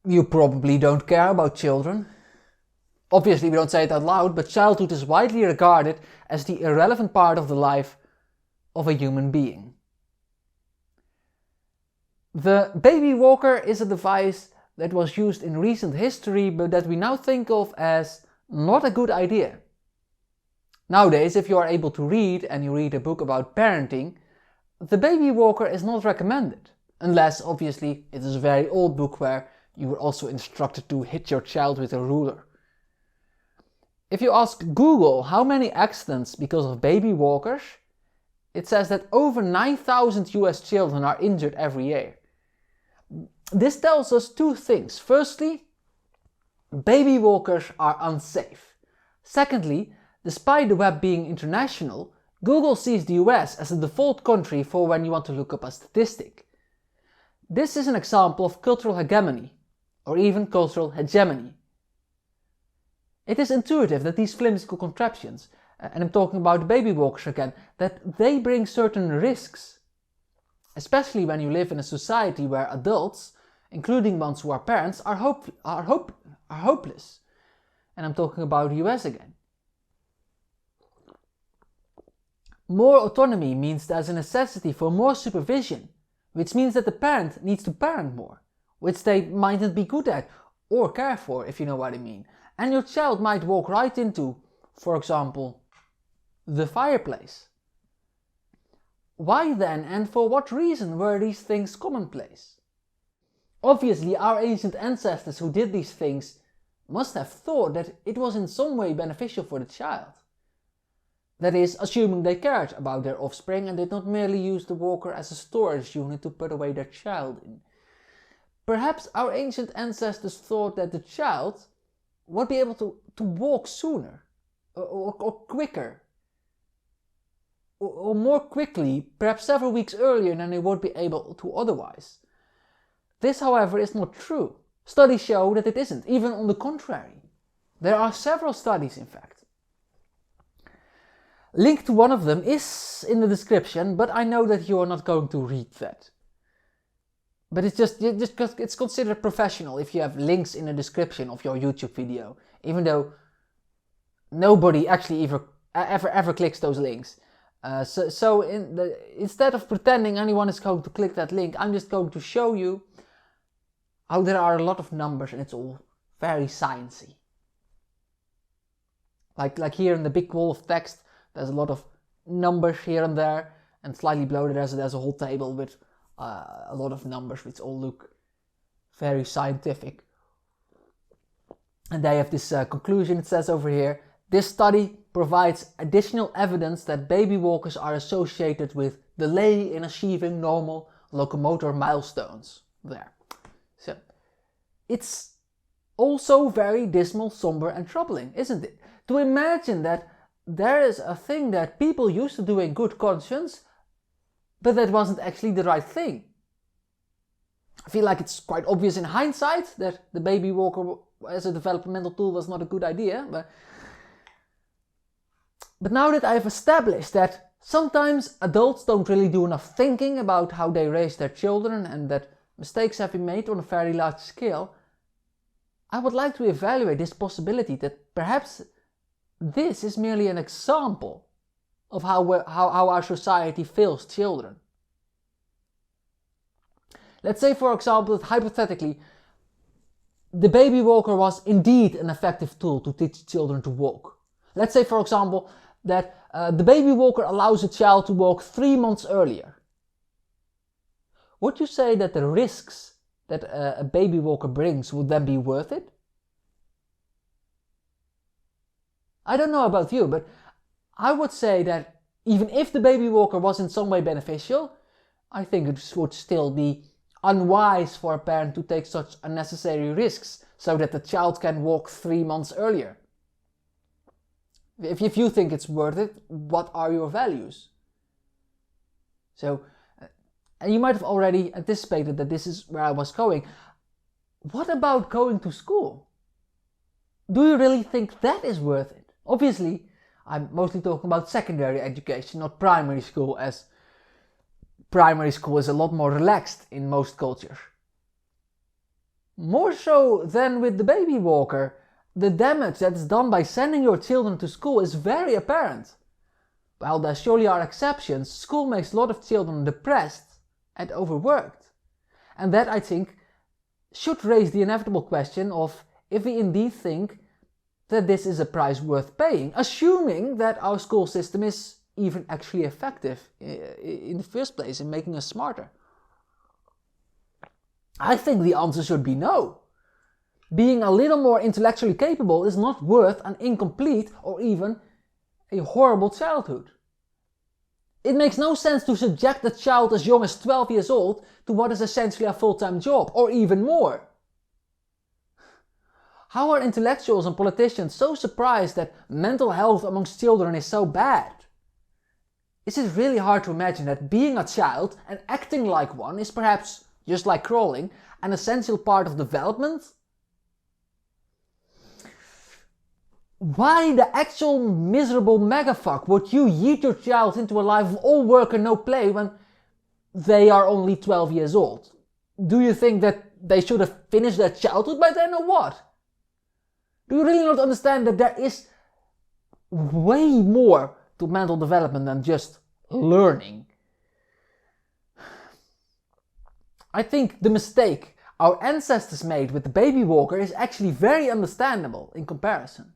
You probably don't care about children. Obviously we don't say it out loud, but childhood is widely regarded as the irrelevant part of the life of a human being. The baby walker is a device that was used in recent history, but that we now think of as not a good idea. Nowadays, if you are able to read and you read a book about parenting, the baby walker is not recommended, unless obviously it is a very old book where you were also instructed to hit your child with a ruler. If you ask Google how many accidents because of baby walkers, it says that over 9,000 US children are injured every year. This tells us two things. Firstly, baby walkers are unsafe. Secondly, despite the web being international, Google sees the US as the default country for when you want to look up a statistic. This is an example of cultural hegemony, or even cultural hegemony. It is intuitive that these flimsy contraptions, and I'm talking about baby walkers again, that they bring certain risks. Especially when you live in a society where adults, including ones who are parents, are hopeless. And I'm talking about the US again. More autonomy means there's a necessity for more supervision, which means that the parent needs to parent more, which they might not be good at or care for, if you know what I mean. And your child might walk right into, for example, the fireplace. Why then and for what reason were these things commonplace? Obviously, our ancient ancestors who did these things must have thought that it was in some way beneficial for the child. That is, assuming they cared about their offspring and did not merely use the walker as a storage unit to put away their child in. Perhaps our ancient ancestors thought that the child would be able to walk sooner, or quicker, or more quickly, perhaps several weeks earlier than they would be able to otherwise. This, however, is not true. Studies show that it isn't, even on the contrary. There are several studies, in fact. Link to one of them is in the description, but I know that you are not going to read that. But it's considered professional if you have links in the description of your YouTube video, even though nobody actually ever clicks those links. Instead of pretending anyone is going to click that link, I'm just going to show you how there are a lot of numbers and it's all very sciencey. Like here in the big wall of text, there's a lot of numbers here and there, and slightly below there's a whole table with a lot of numbers which all look very scientific. And they have this conclusion, it says over here, this study provides additional evidence that baby walkers are associated with delay in achieving normal locomotor milestones. There. So, it's also very dismal, somber and troubling, isn't it? To imagine that there is a thing that people used to do in good conscience, but that wasn't actually the right thing. I feel like it's quite obvious in hindsight that the baby walker as a developmental tool was not a good idea, but now that I've established that sometimes adults don't really do enough thinking about how they raise their children and that mistakes have been made on a very large scale, I would like to evaluate this possibility that perhaps this is merely an example of how our society fails children. Let's say, for example, that hypothetically the baby walker was indeed an effective tool to teach children to walk. Let's say, for example, that the baby walker allows a child to walk 3 months earlier. Would you say that the risks that a baby walker brings would then be worth it? I don't know about you, but I would say that even if the baby walker was in some way beneficial, I think it would still be unwise for a parent to take such unnecessary risks so that the child can walk 3 months earlier. If you think it's worth it, what are your values? So, and you might have already anticipated that this is where I was going. What about going to school? Do you really think that is worth it? Obviously, I'm mostly talking about secondary education, not primary school, as primary school is a lot more relaxed in most cultures. More so than with the baby walker, the damage that is done by sending your children to school is very apparent. While there surely are exceptions, school makes a lot of children depressed and overworked. And that, I think, should raise the inevitable question of if we indeed think that this is a price worth paying, assuming that our school system is even actually effective in the first place in making us smarter. I think the answer should be no. Being a little more intellectually capable is not worth an incomplete or even a horrible childhood. It makes no sense to subject a child as young as 12 years old to what is essentially a full-time job, or even more. How are intellectuals and politicians so surprised that mental health amongst children is so bad? Is it really hard to imagine that being a child and acting like one is perhaps, just like crawling, an essential part of development? Why the actual miserable megafuck would you yeet your child into a life of all work and no play when they are only 12 years old? Do you think that they should have finished their childhood by then or what? Do you really not understand that there is way more to mental development than just learning? I think the mistake our ancestors made with the baby walker is actually very understandable in comparison.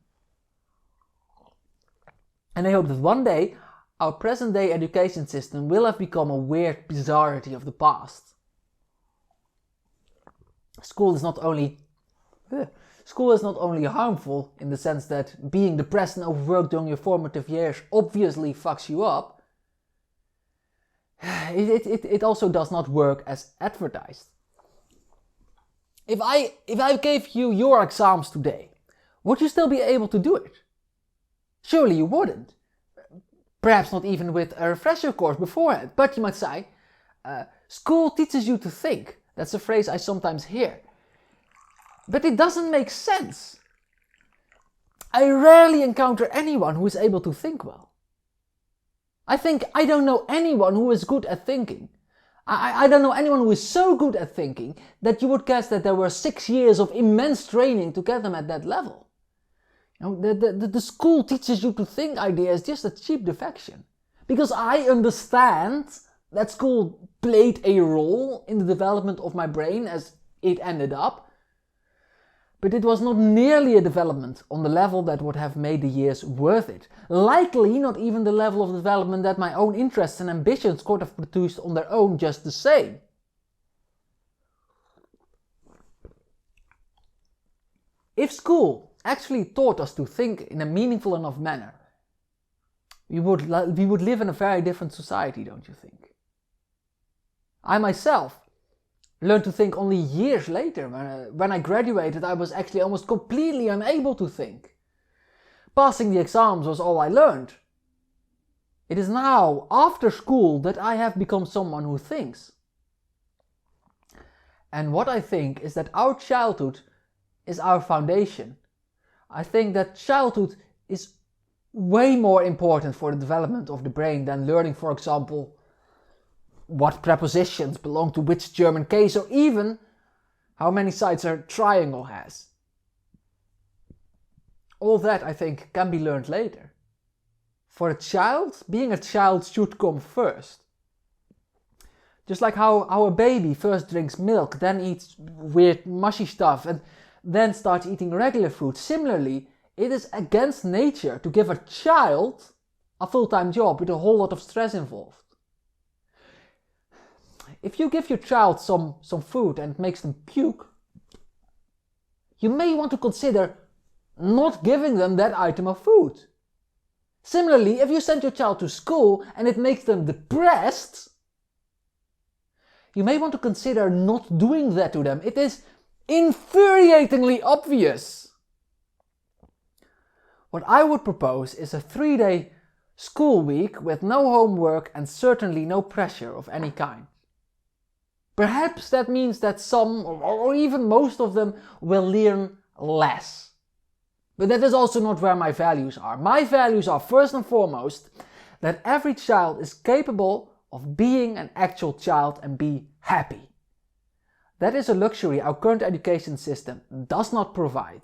And I hope that one day our present day education system will have become a weird bizarrity of the past. School is not only harmful in the sense that being depressed and overworked during your formative years obviously fucks you up. It also does not work as advertised. If I gave you your exams today, would you still be able to do it? Surely you wouldn't. Perhaps not even with a refresher course beforehand. But you might say, school teaches you to think. That's a phrase I sometimes hear. But it doesn't make sense. I rarely encounter anyone who is able to think well. I think I don't know anyone who is good at thinking. I don't know anyone who is so good at thinking that you would guess that there were 6 years of immense training to get them at that level. You know, the school teaches you to think idea is just a cheap defection. Because I understand that school played a role in the development of my brain as it ended up. But it was not nearly a development on the level that would have made the years worth it. Likely not even the level of development that my own interests and ambitions could have produced on their own just the same. If school actually taught us to think in a meaningful enough manner, we would live in a very different society, don't you think? I myself learned to think only years later. When I graduated, I was actually almost completely unable to think. Passing the exams was all I learned. It is now, after school, that I have become someone who thinks. And what I think is that our childhood is our foundation. I think that childhood is way more important for the development of the brain than learning, for example, what prepositions belong to which German case, or even how many sides a triangle has. All that, I think, can be learned later. For a child, being a child should come first. Just like how a baby first drinks milk, then eats weird mushy stuff, and then starts eating regular food. Similarly, it is against nature to give a child a full-time job with a whole lot of stress involved. If you give your child some food and it makes them puke, you may want to consider not giving them that item of food. Similarly, if you send your child to school and it makes them depressed, you may want to consider not doing that to them. It is infuriatingly obvious. What I would propose is a 3-day school week with no homework and certainly no pressure of any kind. Perhaps that means that some, or even most of them, will learn less. But that is also not where my values are. My values are first and foremost that every child is capable of being an actual child and be happy. That is a luxury our current education system does not provide.